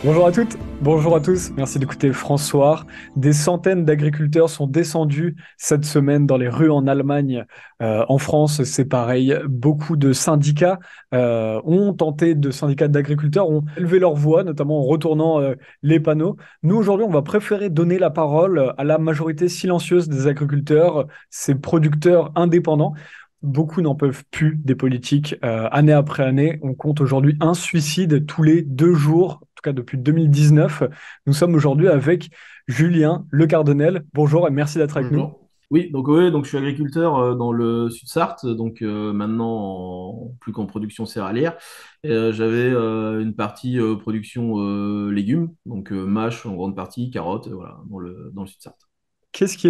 Bonjour à toutes, bonjour à tous, merci d'écouter François. Des centaines d'agriculteurs sont descendus cette semaine dans les rues en Allemagne. En France, c'est pareil. Beaucoup de syndicats ont tenté, de syndicats d'agriculteurs ont élevé leur voix, notamment en retournant les panneaux. Nous, aujourd'hui, on va préférer donner la parole à la majorité silencieuse des agriculteurs, ces producteurs indépendants. Beaucoup n'en peuvent plus des politiques. Année après année, on compte aujourd'hui un suicide tous les 2 jours, en tout cas depuis 2019. Nous sommes aujourd'hui avec Julien Le Cardinel. Bonjour et merci d'être avec nous. Bonjour. Oui, donc oui, donc je suis agriculteur dans le Sud-Sarthe, donc maintenant plus qu'en production céréalière. Et, j'avais une partie production légumes, donc mâches en grande partie, carottes, voilà, dans le Sud-Sarthe.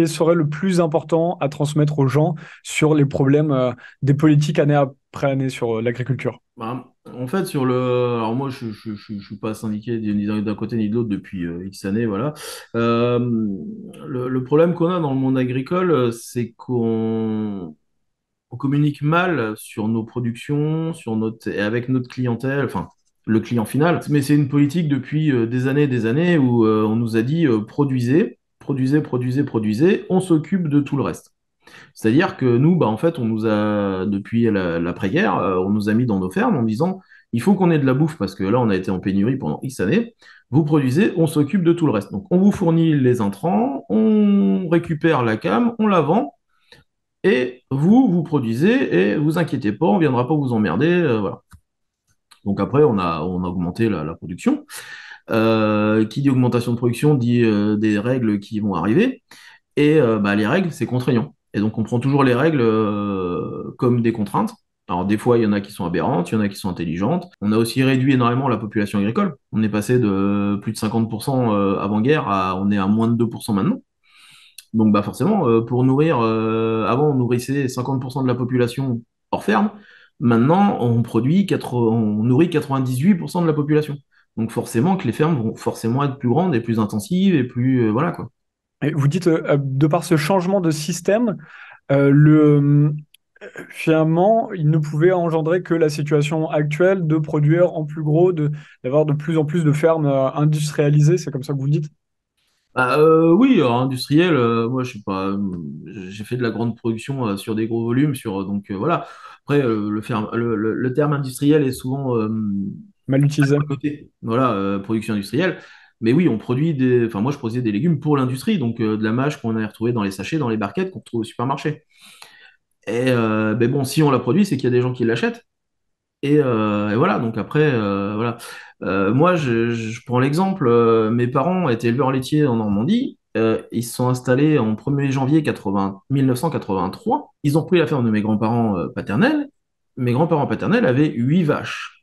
Serait le plus important à transmettre aux gens sur les problèmes des politiques année après année sur l'agriculture? Bah, en fait, alors moi, je suis pas syndiqué ni d'un côté ni de l'autre depuis X années, voilà. Euh, le problème qu'on a dans le monde agricole, c'est qu'on communique mal sur nos productions, et avec notre clientèle, enfin le client final. Mais c'est une politique depuis des années où on nous a dit produisez, produisez, produisez, produisez, on s'occupe de tout le reste. C'est-à-dire que nous, bah, en fait, on nous a, depuis l'après-guerre, on nous a mis dans nos fermes en disant il faut qu'on ait de la bouffe parce que là, on a été en pénurie pendant X années. Vous produisez, on s'occupe de tout le reste. Donc, on vous fournit les intrants, on récupère la cam, on la vend, et vous produisez et vous inquiétez pas, on viendra pas vous emmerder, voilà. Donc après, on a augmenté la production. Qui dit augmentation de production dit des règles qui vont arriver. Et bah, les règles, c'est contraignant. Et donc on prend toujours les règles comme des contraintes. Alors des fois, il y en a qui sont aberrantes, il y en a qui sont intelligentes. On a aussi réduit énormément la population agricole. On est passé de plus de 50% avant-guerre à on est à moins de 2% maintenant. Donc bah forcément, pour nourrir, avant on nourrissait 50% de la population hors ferme, maintenant on nourrit 98% de la population. Donc forcément que les fermes vont forcément être plus grandes et plus intensives et plus voilà quoi. Et vous dites, de par ce changement de système, finalement, il ne pouvait engendrer que la situation actuelle de produire en plus gros, d'avoir de plus en plus de fermes industrialisées, c'est comme ça que vous le dites? Bah, oui, alors, industriel, moi je sais pas, j'ai fait de la grande production sur des gros volumes, donc voilà. Après, le terme industriel est souvent Mal utilisé. à côté, voilà, production industrielle. Mais oui, enfin moi je produisais des légumes pour l'industrie, donc de la mâche qu'on a retrouvée dans les sachets, dans les barquettes qu'on trouve au supermarché. Et mais bon, si on la produit, c'est qu'il y a des gens qui l'achètent. Et voilà, donc après, voilà. Moi, je prends l'exemple, mes parents étaient éleveurs laitiers en Normandie. Ils se sont installés en 1er janvier 1983. Ils ont pris la ferme de mes grands-parents paternels. Mes grands-parents paternels avaient 8 vaches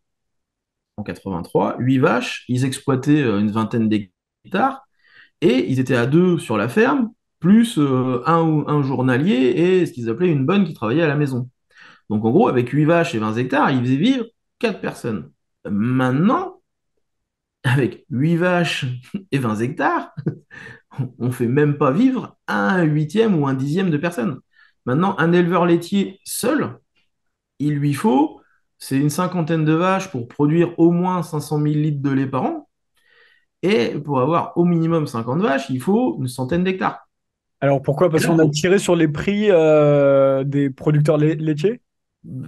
en 83. 8 vaches, ils exploitaient une vingtaine d'hectares et ils étaient à deux sur la ferme, plus un journalier et ce qu'ils appelaient une bonne qui travaillait à la maison. Donc en gros, avec 8 vaches et 20 hectares, ils faisaient vivre 4 personnes. Maintenant, avec 8 vaches et 20 hectares, on ne fait même pas vivre un huitième ou un dixième de personnes. Maintenant, un éleveur laitier seul, il lui faut, c'est une cinquantaine de vaches pour produire au moins 500 000 litres de lait par an. Et pour avoir au minimum 50 vaches, il faut une centaine d'hectares. Alors pourquoi? Et Parce là, qu'on a tiré sur les prix des producteurs laitiers?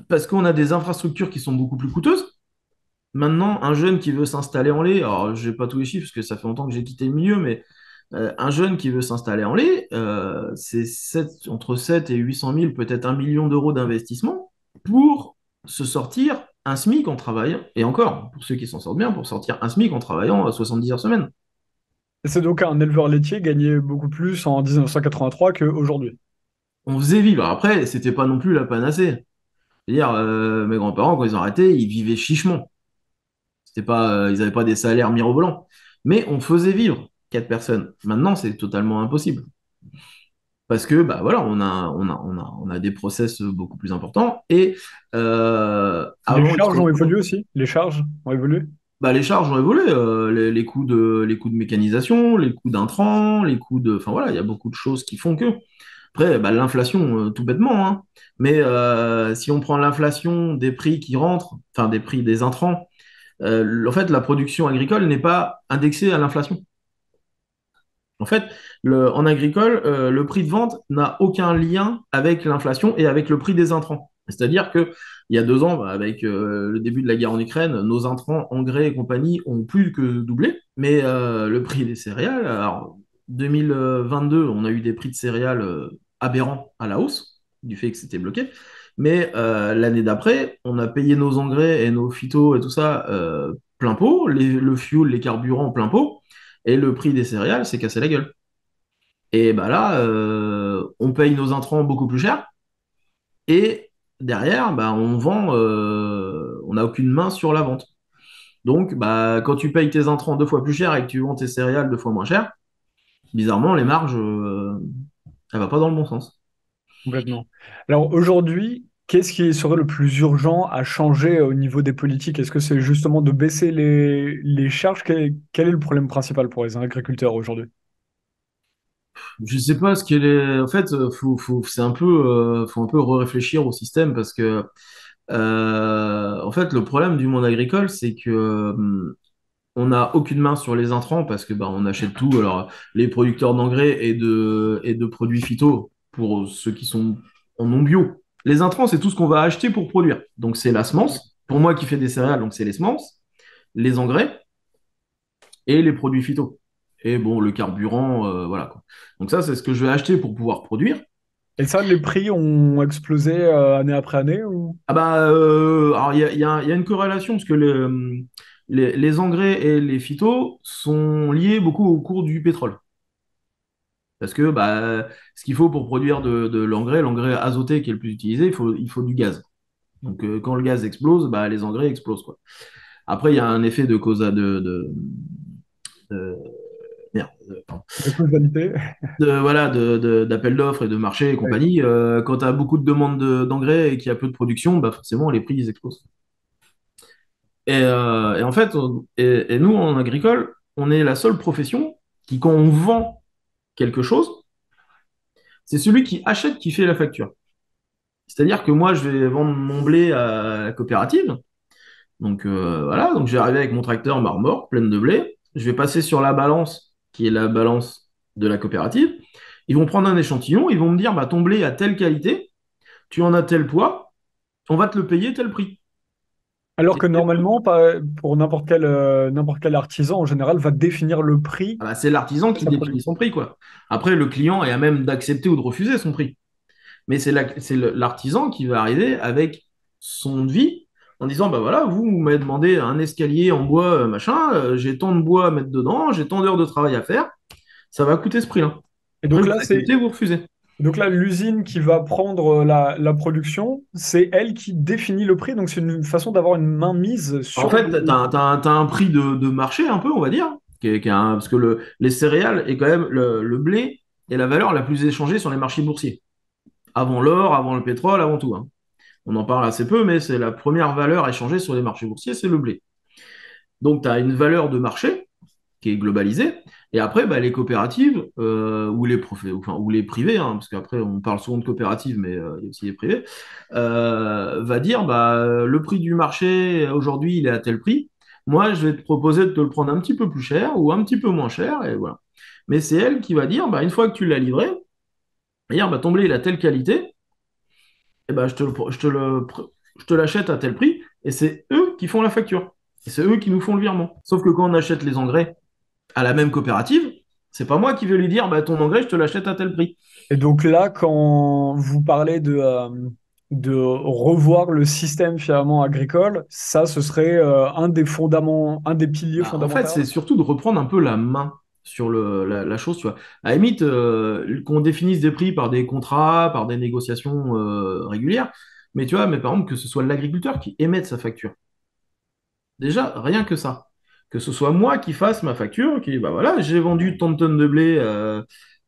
parce qu'on a des infrastructures qui sont beaucoup plus coûteuses. Maintenant, un jeune qui veut s'installer en lait, alors je n'ai pas tous les chiffres parce que ça fait longtemps que j'ai quitté le milieu, mais un jeune qui veut s'installer en lait, c'est entre 7 et 800 000, peut-être 1 million d'euros d'investissement pour se sortir un SMIC en travaillant, et encore, pour ceux qui s'en sortent bien, pour sortir un SMIC en travaillant 70 heures semaine. C'est donc un éleveur laitier gagnait beaucoup plus en 1983 qu'aujourd'hui. On faisait vivre. Après, c'était pas non plus la panacée. C'est-à-dire, mes grands-parents, quand ils ont arrêté, ils vivaient chichement. C'était pas, ils n'avaient pas des salaires mirobolants. Mais on faisait vivre 4 personnes. Maintenant, c'est totalement impossible. Parce que bah voilà, on a des process beaucoup plus importants. Et Les avant, charges ont évolué aussi. Les charges ont évolué. bah, les charges ont évolué, les coûts de mécanisation, les coûts d'intrants, enfin voilà, il y a beaucoup de choses qui font que. Après, bah, l'inflation, tout bêtement, hein. Mais si on prend l'inflation des prix qui rentrent, enfin des prix des intrants, En fait, la production agricole n'est pas indexée à l'inflation. En fait, en agricole, le prix de vente n'a aucun lien avec l'inflation et avec le prix des intrants. C'est-à-dire que il y a 2 ans, bah, avec le début de la guerre en Ukraine, nos intrants, engrais et compagnie ont plus que doublé. Mais le prix des céréales, alors 2022, on a eu des prix de céréales aberrants à la hausse du fait que c'était bloqué. Mais l'année d'après, on a payé nos engrais et nos phytos et tout ça plein pot, le fuel, les carburants plein pot, et le prix des céréales s'est cassé la gueule. Et bah là, on paye nos intrants beaucoup plus cher, et derrière, bah, on vend, on n'a aucune main sur la vente. Donc, bah, quand tu payes tes intrants 2 fois plus cher et que tu vends tes céréales 2 fois moins cher, bizarrement, les marges, elles ne vont pas dans le bon sens. Complètement. Alors aujourd'hui, qu'est-ce qui serait le plus urgent à changer au niveau des politiques? Est-ce que c'est justement de baisser les charges? Quel est le problème principal pour les agriculteurs aujourd'hui? Je sais pas ce qu'elle est. En fait, c'est faut un peu réfléchir au système parce que, en fait, le problème du monde agricole, c'est que on n'a aucune main sur les intrants parce que bah, on achète tout. Alors, les producteurs d'engrais et de produits phyto pour ceux qui sont en non bio. Les intrants, c'est tout ce qu'on va acheter pour produire. Donc, c'est la semence. Pour moi qui fais des céréales, donc c'est les semences, les engrais et les produits phyto. Et bon, le carburant, voilà quoi. Donc ça, c'est ce que je vais acheter pour pouvoir produire. Et ça, les prix ont explosé année après année ou... Ah bah, alors il y a une corrélation parce que les engrais et les phytos sont liés beaucoup au cours du pétrole. Parce que bah, ce qu'il faut pour produire de l'engrais azoté qui est le plus utilisé, il faut du gaz. Donc quand le gaz explose, bah, les engrais explosent, quoi. Après, il y a un effet de cause de- merde, pardon. de causalité? Voilà, d'appel d'offres et de marché et Oui. compagnie. Quand tu as beaucoup de demandes d'engrais et qu'il y a peu de production, bah forcément les prix ils explosent. Et en fait, et nous en agricole, on est la seule profession qui, quand on vend quelque chose, c'est celui qui achète qui fait la facture. C'est-à-dire que moi, je vais vendre mon blé à la coopérative. Donc voilà, donc je vais arriver avec mon tracteur, ma remorque pleine de blé. Je vais passer sur la balance, qui est la balance de la coopérative. Ils vont prendre un échantillon, ils vont me dire, bah, ton blé a telle qualité, tu en as tel poids, on va te le payer tel prix. Alors Et que c'est eux. normalement, pour n'importe quel artisan, en général, va définir le prix Ah bah, c'est l'artisan de qui sa définit production. son prix, quoi. Après, le client est à même d'accepter ou de refuser son prix. Mais c'est l'artisan qui va arriver avec son devis en disant, bah voilà, vous m'avez demandé un escalier en bois, machin, j'ai tant de bois à mettre dedans, j'ai tant d'heures de travail à faire, ça va coûter ce prix-là. Et Après, donc vous là, acceptez ou vous refusez. donc là, l'usine qui va prendre la production, c'est elle qui définit le prix. Donc c'est une façon d'avoir une main mise En sur fait, le... t'as un prix de marché un peu, on va dire, parce que les céréales et quand même le blé est la valeur la plus échangée sur les marchés boursiers. Avant l'or, avant le pétrole, avant tout, hein. On en parle assez peu, mais c'est la première valeur échangée sur les marchés boursiers, c'est le blé. Donc, tu as une valeur de marché qui est globalisée. Et après, bah, les coopératives ou les privés, hein, parce qu'après, on parle souvent de coopératives, mais il y a aussi les privés, va dire bah, le prix du marché aujourd'hui, il est à tel prix. Moi, je vais te proposer de te le prendre un petit peu plus cher ou un petit peu moins cher. Et voilà. Mais c'est elle qui va dire bah, une fois que tu l'as livré, dire bah, ton blé, il a telle qualité, et ben, je te l'achète à tel prix, et c'est eux qui font la facture. Et c'est eux qui nous font le virement. Sauf que quand on achète les engrais à la même coopérative, c'est pas moi qui vais lui dire, bah, ton engrais, je te l'achète à tel prix. Et donc là, quand vous parlez de revoir le système finalement agricole, ça, ce serait un des un des piliers Bah, en fait, fondamentaux. c'est surtout de reprendre un peu la main sur la chose, tu vois. À la limite, qu'on définisse des prix par des contrats, par des négociations régulières, mais tu vois, mais par exemple, que ce soit l'agriculteur qui émette sa facture. Déjà, rien que ça. Que ce soit moi qui fasse ma facture, qui, bah voilà, j'ai vendu tant de tonnes de blé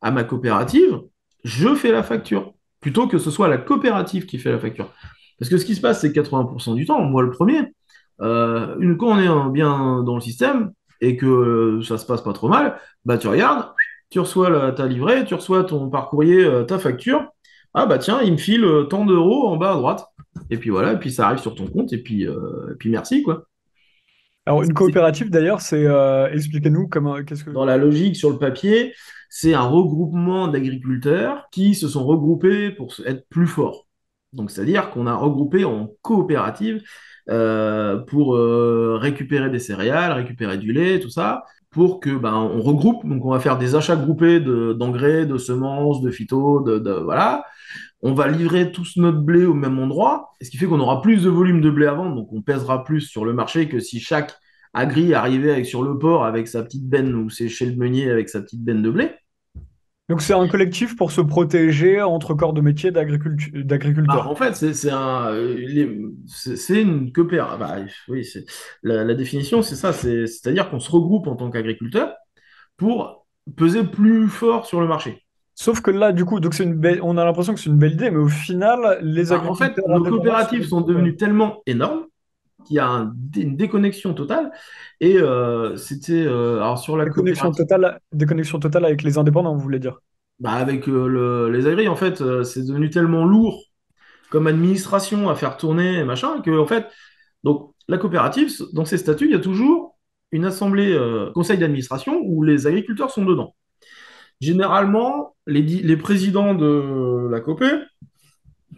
à ma coopérative, je fais la facture. Plutôt que ce soit la coopérative qui fait la facture. Parce que ce qui se passe, c'est que 80% du temps, moi le premier, quand on est bien dans le système et que ça se passe pas trop mal, bah tu regardes, tu reçois ta livrée, tu reçois ton par courrier, ta facture. Ah bah tiens, il me file tant d'euros en bas à droite. Et puis voilà, et puis ça arrive sur ton compte, et puis merci, quoi. Alors, une coopérative, d'ailleurs, c'est, expliquez-nous comment, qu'est-ce que... Dans la logique, sur le papier, c'est un regroupement d'agriculteurs qui se sont regroupés pour être plus forts. Donc, c'est-à-dire qu'on a regroupé en coopérative pour récupérer des céréales, récupérer du lait, tout ça, pour que ben, on regroupe. Donc, on va faire des achats groupés d'engrais, de semences, de phyto, voilà. On va livrer tous notre blé au même endroit, ce qui fait qu'on aura plus de volume de blé à vendre, donc on pèsera plus sur le marché que si chaque agri arrivait sur le port avec sa petite benne ou c'est chez le meunier avec sa petite benne de blé. Donc, c'est un collectif pour se protéger entre corps de métier Bah, d'agriculteurs. en fait, c'est une coopérative. Bah, oui, la définition, c'est ça. C'est-à-dire qu'on se regroupe en tant qu'agriculteur pour peser plus fort sur le marché. Sauf que là, du coup, donc on a l'impression que c'est une belle idée, mais au final, les Bah, en fait, agriculteurs nos indépendants se coopératives sont retrouvent. devenues tellement énormes qu'il y a une déconnexion totale. Et alors sur la coopérative, Déconnexion totale avec les indépendants, vous voulez dire? bah, avec les agris, en fait, c'est devenu tellement lourd comme administration à faire tourner et machin que, en fait, donc la coopérative, dans ses statuts, il y a toujours une assemblée, conseil d'administration où les agriculteurs sont dedans. Généralement, les présidents de la COPé,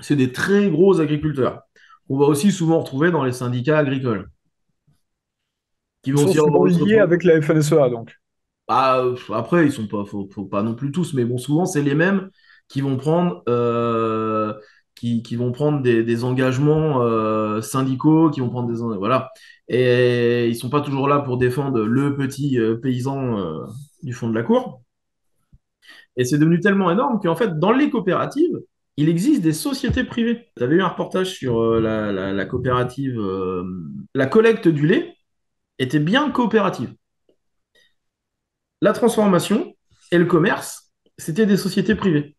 c'est des très gros agriculteurs. On va aussi souvent retrouver dans les syndicats agricoles, qui Ils vont sont aussi souvent avoir une liés avec la FNSEA, donc. Bah, après, ils sont pas, faut pas non plus tous, mais bon, souvent c'est les mêmes qui vont prendre, qui vont prendre des engagements syndicaux, qui vont prendre voilà, et ils sont pas toujours là pour défendre le petit paysan du fond de la cour. Et c'est devenu tellement énorme qu'en fait, dans les coopératives, il existe des sociétés privées. Tu avais eu un reportage sur la coopérative, la collecte du lait était bien coopérative. La transformation et le commerce, c'était des sociétés privées.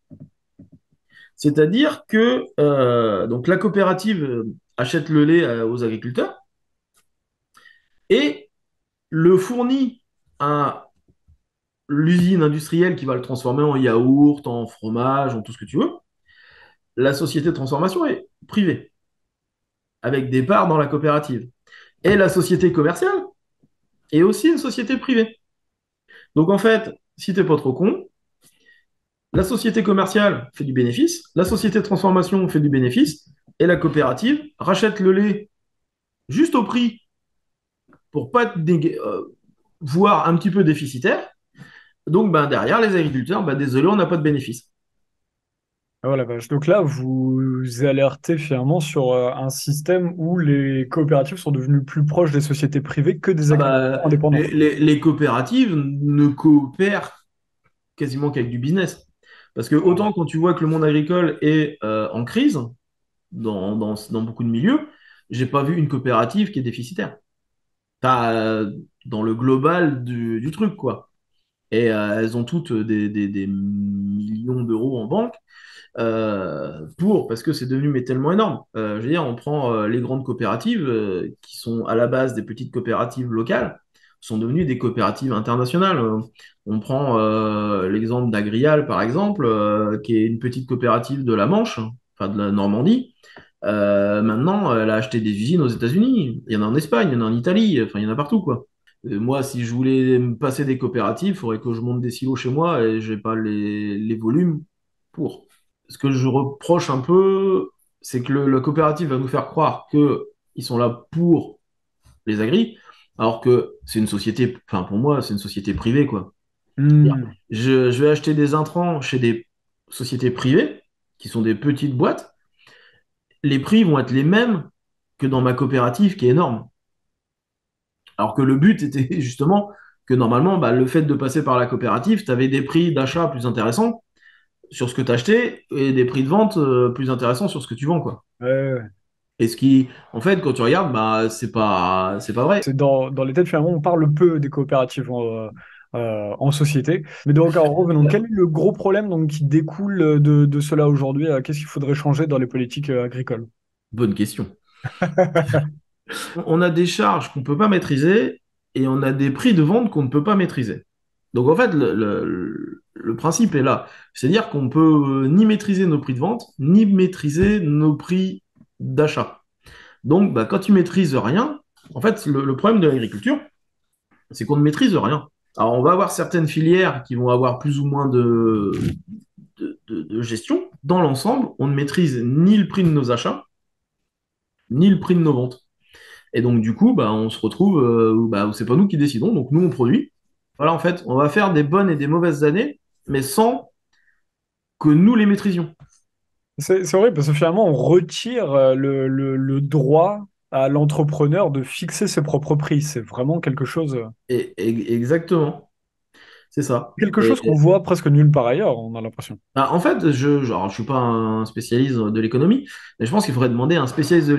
C'est-à-dire que donc la coopérative achète le lait aux agriculteurs et le fournit à l'usine industrielle qui va le transformer en yaourt, en fromage, en tout ce que tu veux. La société de transformation est privée, avec des parts dans la coopérative. Et la société commerciale est aussi une société privée. Donc en fait, si t'es pas trop con, la société commerciale fait du bénéfice, la société de transformation fait du bénéfice, et la coopérative rachète le lait juste au prix pour pas être voire un petit peu déficitaire. Donc ben, derrière, les agriculteurs, ben, désolé, on n'a pas de bénéfice. Ah, voilà, vache. Donc là, vous alertez finalement sur un système où les coopératives sont devenues plus proches des sociétés privées que des Ah agriculteurs bah, indépendants. les coopératives ne coopèrent quasiment qu'avec du business. Parce que Ah. autant quand tu vois que le monde agricole est en crise dans beaucoup de milieux, j'ai pas vu une coopérative qui est déficitaire. T'as dans le global du truc, quoi. Et elles ont toutes des millions d'euros en banque parce que c'est devenu mais tellement énorme. Je veux dire, on prend les grandes coopératives qui sont à la base des petites coopératives locales, sont devenues des coopératives internationales. On prend l'exemple d'Agrial, par exemple, qui est une petite coopérative de la Manche, enfin de la Normandie. Maintenant, elle a acheté des usines aux États-Unis. Il y en a en Espagne, il y en a en Italie, enfin, il y en a partout, quoi. Moi, si je voulais me passer des coopératives, il faudrait que je monte des silos chez moi et j'ai pas les volumes pour. Ce que je reproche un peu, c'est que la coopérative va nous faire croire qu'ils sont là pour les agris, alors que c'est une société, enfin pour moi, c'est une société privée, quoi. Hmm. Je vais acheter des intrants chez des sociétés privées, qui sont des petites boîtes, les prix vont être les mêmes que dans ma coopérative qui est énorme. Alors que le but était justement que normalement, bah, le fait de passer par la coopérative, tu avais des prix d'achat plus intéressants sur ce que tu achetais et des prix de vente plus intéressants sur ce que tu vends, quoi. Ouais, ouais, ouais. Et ce qui, en fait, quand tu regardes, bah, c'est pas vrai. C'est dans les têtes, finalement, on parle peu des coopératives en société. Mais donc, alors, revenons. Quel est le gros problème donc, qui découle de cela aujourd'hui? Qu'est-ce qu'il faudrait changer dans les politiques agricoles? Bonne question. On a des charges qu'on ne peut pas maîtriser et on a des prix de vente qu'on ne peut pas maîtriser. Donc, en fait, le principe est là. C'est-à-dire qu'on peut ni maîtriser nos prix de vente, ni maîtriser nos prix d'achat. Donc, bah, quand tu maîtrises rien, En fait, le problème de l'agriculture, c'est qu'on ne maîtrise rien. Alors, on va avoir certaines filières qui vont avoir plus ou moins de gestion. Dans l'ensemble, on ne maîtrise ni le prix de nos achats, ni le prix de nos ventes. Et donc, du coup, bah, on se retrouve où c'est pas nous qui décidons. Donc, nous, on produit. Voilà, en fait, on va faire des bonnes et des mauvaises années, mais sans que nous les maîtrisions. C'est vrai, parce que finalement, on retire le droit à l'entrepreneur de fixer ses propres prix. C'est vraiment Exactement, c'est ça. quelque chose qu'on voit presque nulle part ailleurs, on a l'impression. En fait, je suis pas un spécialiste de l'économie, mais je pense qu'il faudrait demander à un spécialiste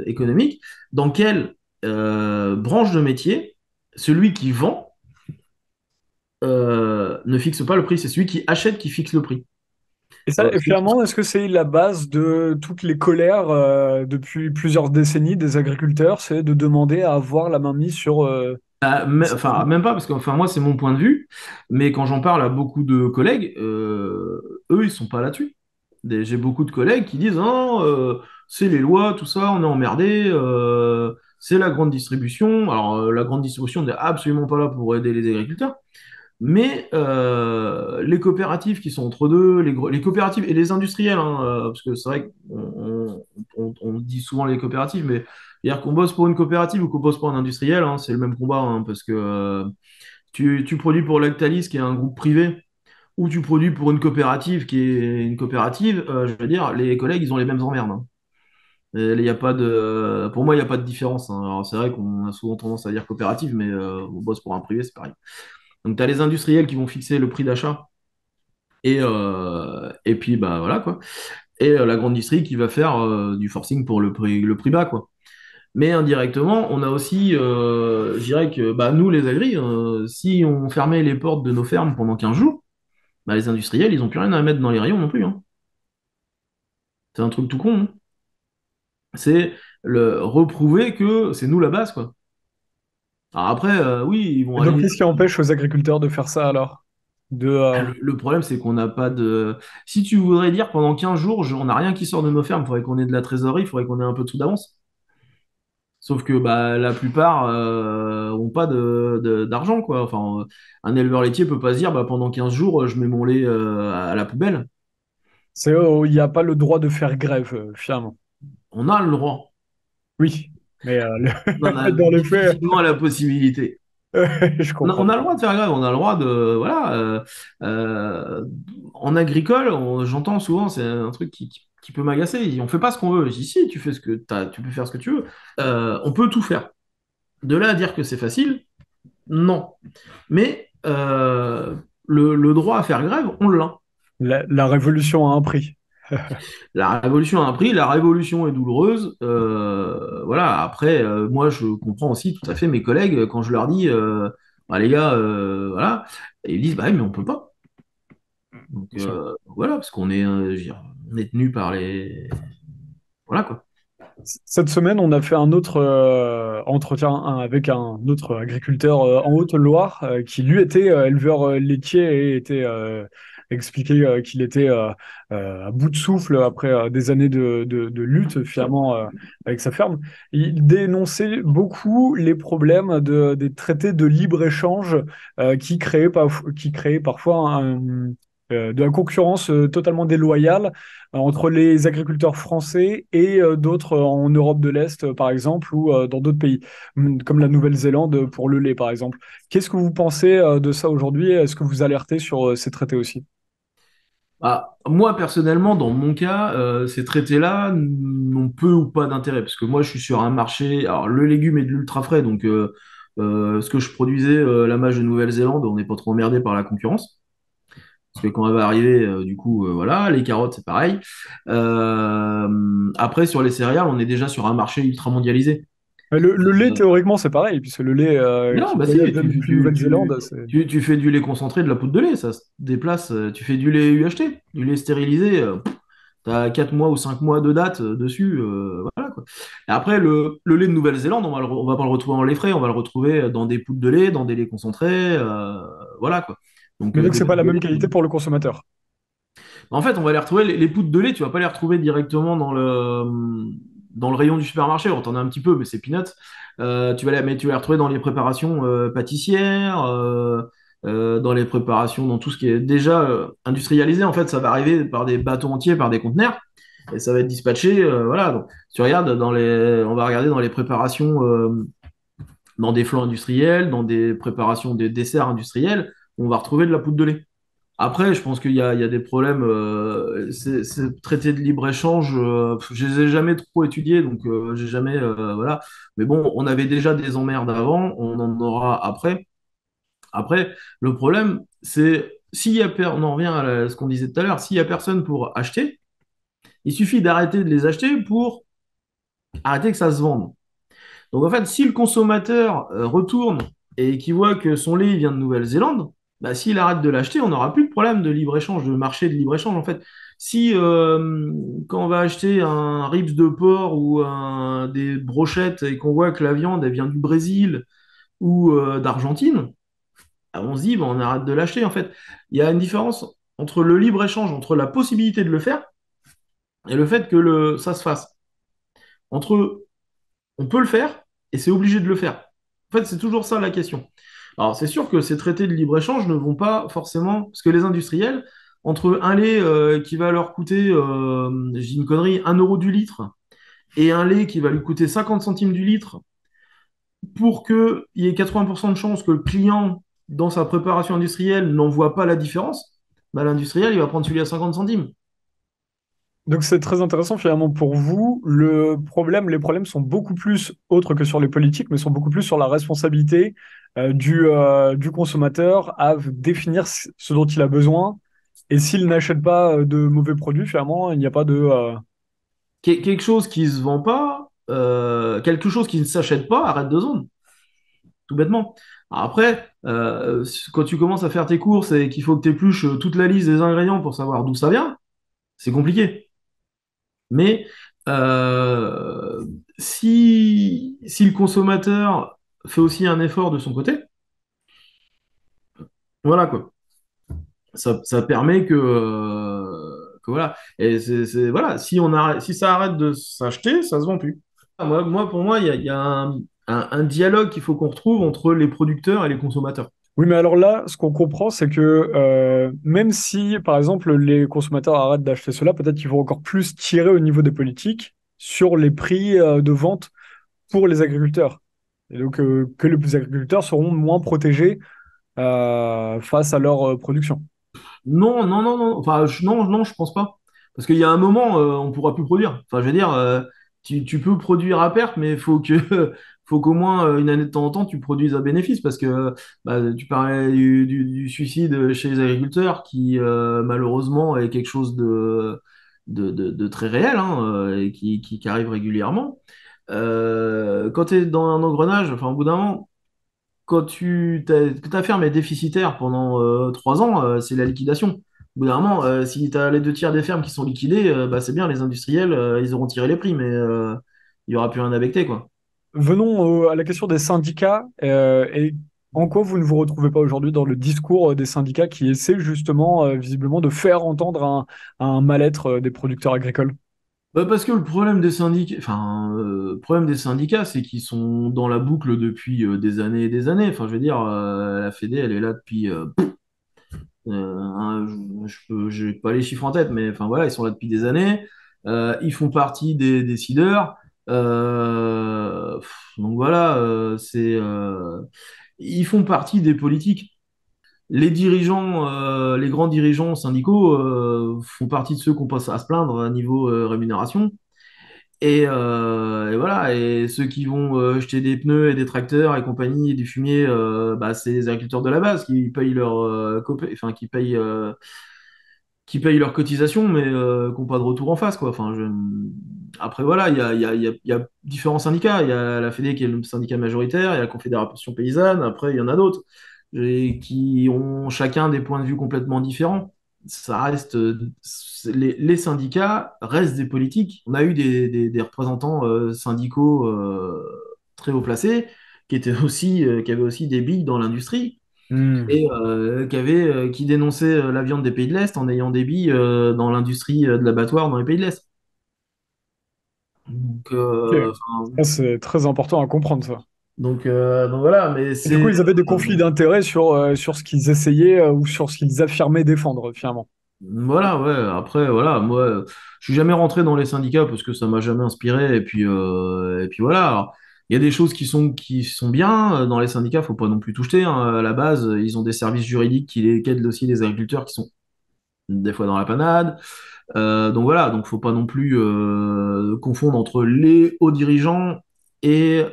économique dans quelle branche de métier celui qui vend ne fixe pas le prix, c'est celui qui achète qui fixe le prix. Et ça, et finalement, est-ce que c'est la base de toutes les colères depuis plusieurs décennies des agriculteurs, c'est de demander à avoir la main mise sur ces Enfin, même pas, parce que enfin, moi, c'est mon point de vue, mais quand j'en parle à beaucoup de collègues, eux, ils sont pas là-dessus. J'ai beaucoup de collègues qui disent, non, c'est les lois, tout ça, on est emmerdé, c'est la grande distribution. Alors, la grande distribution n'est absolument pas là pour aider les agriculteurs, mais les coopératives qui sont entre deux, les coopératives et les industriels, hein, parce que c'est vrai qu'on dit souvent les coopératives, mais dire qu'on bosse pour une coopérative ou qu'on bosse pour un industriel, hein, c'est le même combat, hein, parce que tu produis pour Lactalis, qui est un groupe privé, ou tu produis pour une coopérative qui est une coopérative, je veux dire, les collègues, ils ont les mêmes emmerdes, hein. Et il y a pas de, pour moi, il n'y a pas de différence, hein. Alors, c'est vrai qu'on a souvent tendance à dire coopérative, mais on bosse pour un privé, c'est pareil. Donc, tu as les industriels qui vont fixer le prix d'achat et puis, bah voilà quoi. Et la grande distrie qui va faire du forcing pour le prix bas, quoi. Mais indirectement, on a aussi, je dirais que bah, nous, les agris, si on fermait les portes de nos fermes pendant 15 jours, bah, les industriels, ils n'ont plus rien à mettre dans les rayons non plus, hein. C'est un truc tout con, hein. C'est le reprouver que c'est nous la base, quoi. Alors après, oui, ils vont Et donc, aller. qu'est-ce qui empêche aux agriculteurs de faire ça alors? De, Le problème, c'est qu'on n'a pas de. Si tu voudrais dire pendant 15 jours, on n'a rien qui sort de nos fermes, il faudrait qu'on ait de la trésorerie, il faudrait qu'on ait un peu de sous d'avance. Sauf que bah, la plupart ont pas d'argent, quoi. Enfin, un éleveur laitier peut pas se dire bah, pendant 15 jours, je mets mon lait à la poubelle. il n'y a pas le droit de faire grève, finalement. On a le droit. Oui, mais On en a dans les faits, difficilement la possibilité. je On comprends. a le droit de faire grève, on a le droit de. Voilà. Euh, En agricole, j'entends souvent, c'est un truc qui peut m'agacer. On fait pas ce qu'on veut. Je dis si, tu fais ce que tu peux faire ce que tu veux. On peut tout faire. De là à dire que c'est facile, non. Mais le droit à faire grève, on l'a. La révolution a un prix. La révolution a un prix, la révolution est douloureuse. Voilà, après, moi, je comprends aussi tout à fait mes collègues quand je leur dis, bah, les gars, voilà, et ils disent, bah oui, mais on peut pas. Donc Bien sûr. voilà, parce qu'on est, je veux dire, on est tenu par les. Voilà quoi. Cette semaine, on a fait un autre entretien avec un autre agriculteur en Haute-Loire qui, lui, était éleveur laitier et était expliqué qu'il était à bout de souffle après des années de lutte, finalement, avec sa ferme. Il dénonçait beaucoup les problèmes des traités de libre-échange qui créaient parfois de la concurrence totalement déloyale entre les agriculteurs français et d'autres en Europe de l'Est, par exemple, ou dans d'autres pays, comme la Nouvelle-Zélande pour le lait, par exemple. Qu'est-ce que vous pensez de ça aujourd'hui? Est-ce que vous alertez sur ces traités aussi? Bah, moi, personnellement, dans mon cas, ces traités-là n'ont peu ou pas d'intérêt, parce que moi, je suis sur un marché. Alors, le légume est de l'ultra frais, donc ce que je produisais, la mâche de Nouvelle-Zélande, on n'est pas trop emmerdé par la concurrence. Parce que quand elle va arriver, du coup, voilà, les carottes, c'est pareil. Après, sur les céréales, on est déjà sur un marché ultra mondialisé. Le lait, théoriquement, c'est pareil, puisque le lait Mais non, qui bah si, voyage depuis Nouvelle-Zélande, c'est... tu fais du lait concentré, de la poudre de lait, ça se déplace. Tu fais du lait UHT, du lait stérilisé, tu as 4 mois ou 5 mois de date dessus, voilà quoi. Et après, le lait de Nouvelle-Zélande, on va pas le retrouver en lait frais, on va le retrouver dans des poudres de lait, dans des laits concentrés, voilà quoi. Donc, Mais donc, des c'est pas poudres la de même lait. qualité pour le consommateur. En fait, on va les retrouver, les poudres de lait, tu vas pas les retrouver directement dans le rayon du supermarché, on t'en a un petit peu, mais c'est peanuts. Mais tu vas les retrouver dans les préparations pâtissières, dans les préparations, dans tout ce qui est déjà industrialisé. En fait, ça va arriver par des bateaux entiers, par des conteneurs, et ça va être dispatché. Voilà. Donc, tu regardes on va regarder dans les préparations, dans des flancs industriels, dans des préparations de desserts industriels, on va retrouver de la poudre de lait. Après, je pense il y a des problèmes. Ces traités de libre-échange, je les ai jamais trop étudiés, donc j'ai jamais. Voilà. Mais bon, on avait déjà des emmerdes avant, on en aura après. Après, le problème, c'est s'il y a on en revient à ce qu'on disait tout à l'heure, s'il y a personne pour acheter, il suffit d'arrêter de les acheter pour arrêter que ça se vende. Donc en fait, si le consommateur retourne et qu'il voit que son lait vient de Nouvelle-Zélande, bah, s'il arrête de l'acheter, on n'aura plus de problème de libre-échange, de marché de libre-échange. En fait, si quand on va acheter un ribs de porc ou des brochettes et qu'on voit que la viande elle vient du Brésil ou d'Argentine, ah, on se dit bah, on arrête de l'acheter. En fait, il y a une différence entre le libre-échange, entre la possibilité de le faire et le fait que ça se fasse. Entre on peut le faire et c'est obligé de le faire. En fait, c'est toujours ça la question. Alors, c'est sûr que ces traités de libre-échange ne vont pas forcément, parce que les industriels, entre un lait qui va leur coûter, je dis une connerie, 1 euro du litre, et un lait qui va lui coûter 50 centimes du litre, pour qu'il y ait 80% de chances que le client, dans sa préparation industrielle, n'en voit pas la différence, bah, l'industriel, il va prendre celui à 50 centimes. Donc c'est très intéressant finalement pour vous. Les problèmes sont beaucoup plus autres que sur les politiques, mais sont beaucoup plus sur la responsabilité du consommateur à définir ce dont il a besoin. Et s'il n'achète pas de mauvais produits, finalement, il n'y a pas de. Quelque chose qui se vend pas, quelque chose qui ne s'achète pas, arrête de vendre. Tout bêtement. Alors après, quand tu commences à faire tes courses et qu'il faut que tu épluches toute la liste des ingrédients pour savoir d'où ça vient, c'est compliqué. Mais euh, si le consommateur fait aussi un effort de son côté, voilà quoi. Ça permet que voilà. Et voilà, si ça arrête de s'acheter, ça se vend plus. Pour moi, il y a un dialogue qu'il faut qu'on retrouve entre les producteurs et les consommateurs. Oui, mais alors là, ce qu'on comprend, c'est que même si, par exemple, les consommateurs arrêtent d'acheter cela, peut-être qu'ils vont encore plus tirer au niveau des politiques sur les prix de vente pour les agriculteurs. Et donc que les agriculteurs seront moins protégés face à leur production. Non, non, non, non. Enfin, non, non, je pense pas. Parce qu'il y a un moment, on pourra plus produire. Enfin, je veux dire, tu peux produire à perte, mais il faut faut qu'au moins une année de temps en temps, tu produises à bénéfice. Parce que bah, tu parlais du suicide chez les agriculteurs, qui malheureusement est quelque chose de très réel, hein, et qui arrive régulièrement. Quand tu es dans un engrenage, enfin, au bout d'un moment, que ta ferme est déficitaire pendant 3 ans, c'est la liquidation. Au bout d'un moment, si tu as les 2 tiers des fermes qui sont liquidées, bah, c'est bien, les industriels, ils auront tiré les prix, mais il n'y aura plus rien à becter, quoi. Venons à la question des syndicats et en quoi vous ne vous retrouvez pas aujourd'hui dans le discours des syndicats qui essaient justement, visiblement, de faire entendre un mal-être des producteurs agricoles. Bah, parce que le problème des syndicats, problème des syndicats, c'est qu'ils sont dans la boucle depuis des années et des années. Enfin, je veux dire, la Fédé, elle est là depuis. J'ai pas les chiffres en tête, mais enfin voilà, ils sont là depuis des années. Ils font partie des décideurs. Donc voilà, ils font partie des politiques. Les dirigeants, les grands dirigeants syndicaux font partie de ceux qu'on passe à se plaindre à niveau rémunération. Et voilà, et ceux qui vont jeter des pneus et des tracteurs et compagnie et du fumier, bah, c'est les agriculteurs de la base qui payent enfin qui payent leurs cotisations, mais qui n'ont pas de retour en face, quoi. Après, voilà, il y a différents syndicats. Il y a la Fédé qui est le syndicat majoritaire, il y a la Confédération paysanne, après, il y en a d'autres qui ont chacun des points de vue complètement différents. Ça reste, les syndicats restent des politiques. On a eu des représentants syndicaux très haut placés qui avaient aussi des billes dans l'industrie Hmm. et qui dénonçait la viande des pays de l'Est en ayant des billes dans l'industrie de l'abattoir dans les pays de l'Est. Donc, Ok. enfin, Ça, c'est très important à comprendre, ça. donc voilà, mais Et du coup, c'est ils avaient des euh, conflits d'intérêts sur ce qu'ils essayaient ou sur ce qu'ils affirmaient défendre, finalement. voilà, ouais. Après, voilà, moi, je suis jamais rentré dans les syndicats parce que ça m'a jamais inspiré. Et puis voilà. Alors, il y a des choses qui sont bien dans les syndicats, faut pas non plus tout jeter, hein. À la base, ils ont des services juridiques qui aident aussi les agriculteurs qui sont des fois dans la panade. Donc voilà, donc faut pas non plus confondre entre les hauts dirigeants et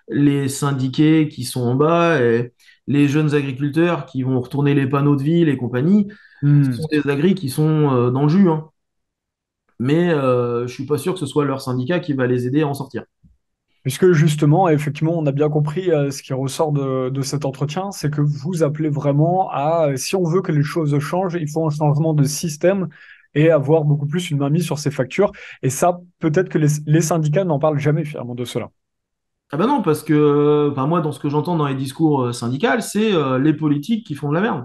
les syndiqués qui sont en bas et les jeunes agriculteurs qui vont retourner les panneaux de ville et compagnie. Ce sont Hmm. des agris qui sont dans le jus, hein. Mais je suis pas sûr que ce soit leur syndicat qui va les aider à en sortir. Puisque justement, effectivement, on a bien compris ce qui ressort de cet entretien, c'est que vous appelez vraiment à, si on veut que les choses changent, il faut un changement de système et avoir beaucoup plus une mainmise sur ces factures. Et ça, peut-être que les syndicats n'en parlent jamais finalement de cela. Ah bah non, parce que enfin, moi, dans ce que j'entends dans les discours syndicaux, c'est les politiques qui font de la merde.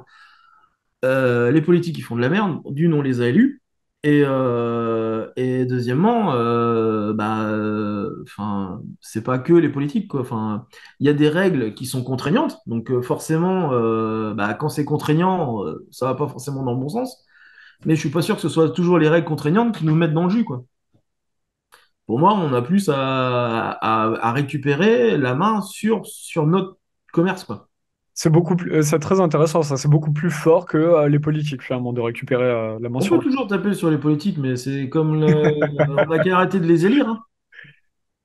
Les politiques qui font de la merde, d'une, on les a élus, et deuxièmement, enfin, c'est pas que les politiques, quoi. Enfin, il y a des règles qui sont contraignantes, donc forcément, quand c'est contraignant, ça va pas forcément dans le bon sens. Mais je suis pas sûr que ce soit toujours les règles contraignantes qui nous mettent dans le jus, quoi. Pour moi, on a plus à récupérer la main sur notre commerce, quoi. C'est beaucoup plus, c'est très intéressant ça. C'est beaucoup plus fort que les politiques finalement de récupérer la main On sur peut le. toujours taper sur les politiques, mais c'est comme on n'a qu'à arrêter de les élire, hein.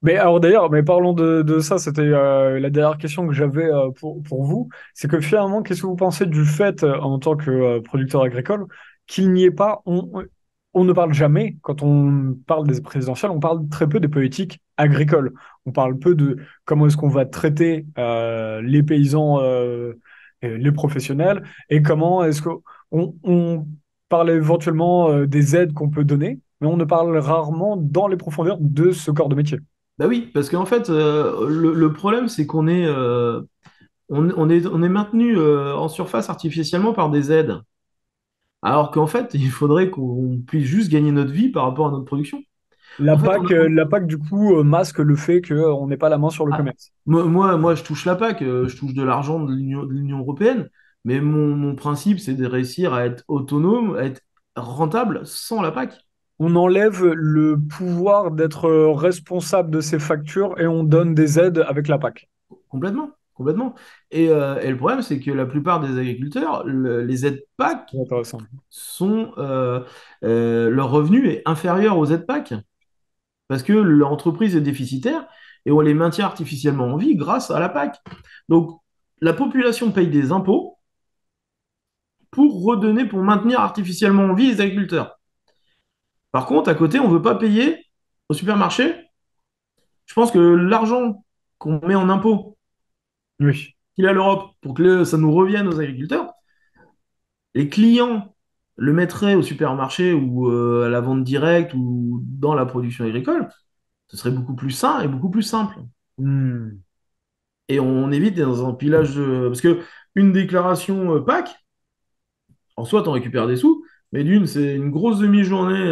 Mais alors d'ailleurs, mais parlons de ça, c'était la dernière question que j'avais pour vous. C'est que finalement, qu'est-ce que vous pensez du fait, en tant que producteur agricole, qu'il n'y ait pas, on ne parle jamais, quand on parle des présidentielles, on parle très peu des politiques agricoles. On parle peu de comment est-ce qu'on va traiter les paysans, et les professionnels, et comment est-ce qu'on parle éventuellement des aides qu'on peut donner, mais on ne parle rarement dans les profondeurs de ce corps de métier. Bah oui, parce qu'en fait, le problème, c'est qu'on est maintenu en surface artificiellement par des aides. Alors qu'en fait, il faudrait qu'on puisse juste gagner notre vie par rapport à notre production. En fait, La PAC, du coup, masque le fait qu'on n'ait pas la main sur le ah, commerce. moi, je touche la PAC, je touche de l'argent de l'Union européenne, mais mon principe, c'est de réussir à être autonome, à être rentable sans la PAC. On enlève le pouvoir d'être responsable de ces factures et on donne des aides avec la PAC. Complètement, complètement. Et le problème, c'est que la plupart des agriculteurs, les aides PAC C'est intéressant. sont leur revenu est inférieur aux aides PAC parce que l'entreprise est déficitaire et on les maintient artificiellement en vie grâce à la PAC. Donc la population paye des impôts pour maintenir artificiellement en vie les agriculteurs. Par contre, à côté, on ne veut pas payer au supermarché. Je pense que l'argent qu'on met en impôts Oui. qu'il a à l'Europe pour que ça nous revienne aux agriculteurs, les clients le mettraient au supermarché ou à la vente directe ou dans la production agricole, ce serait beaucoup plus sain et beaucoup plus simple. Hmm. Et on évite d'être dans un pilage de... Parce que une déclaration PAC, en soi, tu en récupères des sous, mais d'une, c'est une grosse demi-journée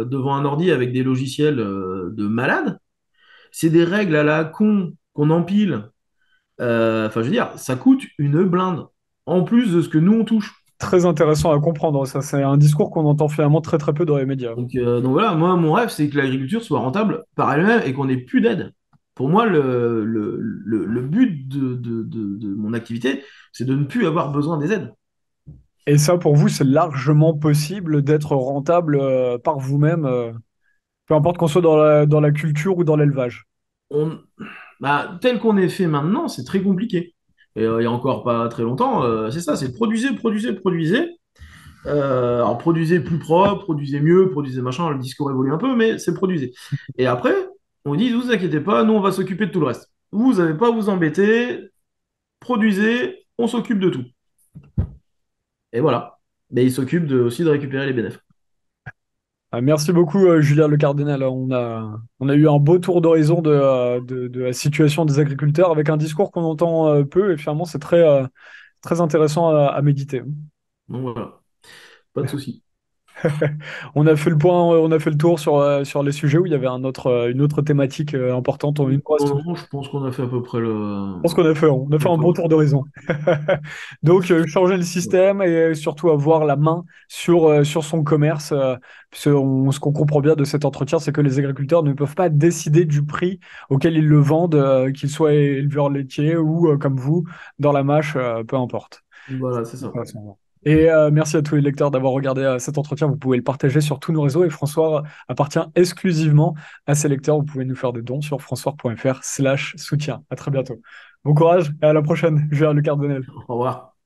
devant un ordi avec des logiciels de malade. C'est des règles à la con qu'on empile. Enfin, je veux dire, ça coûte une blinde, en plus de ce que nous, on touche. Très intéressant à comprendre. Ça, c'est un discours qu'on entend finalement très très peu dans les médias. Donc voilà, moi, mon rêve, c'est que l'agriculture soit rentable par elle-même et qu'on n'ait plus d'aide. Pour moi, le but de mon activité, c'est de ne plus avoir besoin des aides. Et ça, pour vous, c'est largement possible d'être rentable par vous-même, peu importe qu'on soit dans la culture ou dans l'élevage. On, tel qu'on est fait maintenant, c'est très compliqué. Et il y a encore pas très longtemps, c'est ça, c'est produisez, produisez, produisez. Alors produisez plus propre, produisez mieux, produisez machin, le discours évolue un peu, mais c'est produisez. Et après, on dit, vous inquiétez pas, nous on va s'occuper de tout le reste. Vous n'avez pas à vous embêter, produisez, on s'occupe de tout. Et voilà. Mais il s'occupe aussi de récupérer les bénéfices. Merci beaucoup, Julien Le Cardinal. On a eu un beau tour d'horizon de la situation des agriculteurs avec un discours qu'on entend peu et finalement, c'est très, très intéressant à méditer. Donc voilà, pas de souci. On a fait le point, on a fait le tour sur les sujets où il y avait une autre thématique importante. Il nous reste Non, non, je pense qu'on a fait à peu près Je pense qu'on on a fait le un bon tour. tour d'horizon. Donc, changer le système et surtout avoir la main sur son commerce. Ce qu'on comprend bien de cet entretien, c'est que les agriculteurs ne peuvent pas décider du prix auquel ils le vendent, qu'ils soient éleveurs laitiers ou, comme vous, dans la mâche, peu importe. Voilà, c'est ça. Intéressant. Et merci à tous les lecteurs d'avoir regardé cet entretien. Vous pouvez le partager sur tous nos réseaux et François appartient exclusivement à ces lecteurs. Vous pouvez nous faire des dons sur françois.fr/soutien. À très bientôt. Bon courage et à la prochaine. Je vais à Le Cardinal. Au revoir.